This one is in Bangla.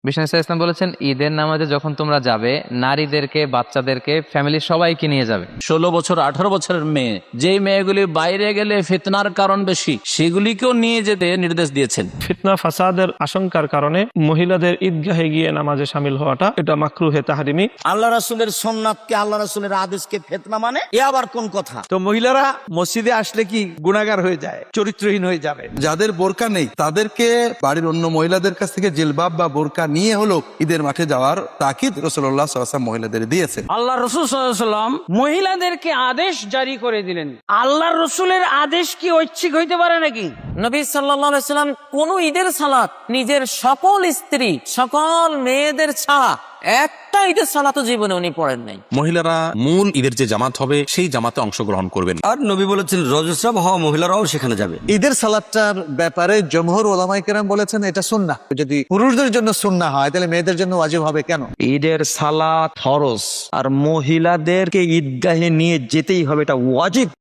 বিষ্ণু ইসলাম বলেছেন, ঈদের নামাজে যখন তোমরা যাবে, নারীদেরকে, বাচ্চাদেরকে, ফ্যামিলির সবাইকে নিয়ে যাবে। 16 বছর 18 বছরের মেয়ে, যে মেয়েগুলি বাইরে গেলে ফিতনার কারণ বেশি, সেগুলিকেও নিয়ে যেতে নির্দেশ দিয়েছেন। ফিতনা ফাসাদের আশঙ্কার কারণে মহিলাদের ঈদগাহে গিয়ে নামাজে শামিল হওয়াটা এটা মাকরুহে তাহরিমি। আল্লাহ রাসূলের সুন্নাতকে, আল্লাহ রাসূলের আদেশকে ফিতনা মানে, এ আবার কোন কথা? তো মহিলারা মসজিদে আসলে কি গুনাহগার হয়ে যায়, চরিত্রহীন হয়ে যাবে? যাদের বোরকা নেই তাদেরকে বাড়ির অন্য মহিলাদের কাছ থেকে জিলবাব বা বোরকা নিয়ে হলো ঈদের মাঠে যাওয়ার তাকিদ রাসূলুল্লাহ সাল্লাল্লাহু আলাইহি ওয়াসাল্লাম মহিলাদের দিয়েছেন। আল্লাহ রাসূল সাল্লাল্লাহু আলাইহি ওয়াসাল্লাম মহিলাদেরকে আদেশ জারি করে দিলেন। আল্লাহর রাসূলের আদেশ কি ঐচ্ছিক হইতে পারে নাকি? নবী সাল্লাল্লাহু আলাইহি ওয়াসাল্লাম কোন ঈদের সালাত নিজের সকল স্ত্রী, সকল মেয়েদের ছাড়া একটা ঈদের সালাত জীবনে উনি পড়েন নাই। মহিলারা মূল ঈদের যে জামাত হবে সেই জামাতে অংশগ্রহণ করবেন। আর নবী বলেছেন রজস্রাব হওয়া মহিলারাও সেখানে যাবে। ঈদের সালাতটার ব্যাপারে জমহুর উলামায়ে কেরাম বলেছেন এটা সুন্নাহ। যদি পুরুষদের জন্য সুন্নাহ হয় তাহলে মেয়েদের জন্য ওয়াজিব হবে কেন? ঈদের সালাত ফরজ, আর মহিলাদেরকে ঈদগাহে নিয়ে যেতেই হবে, এটা ওয়াজিব।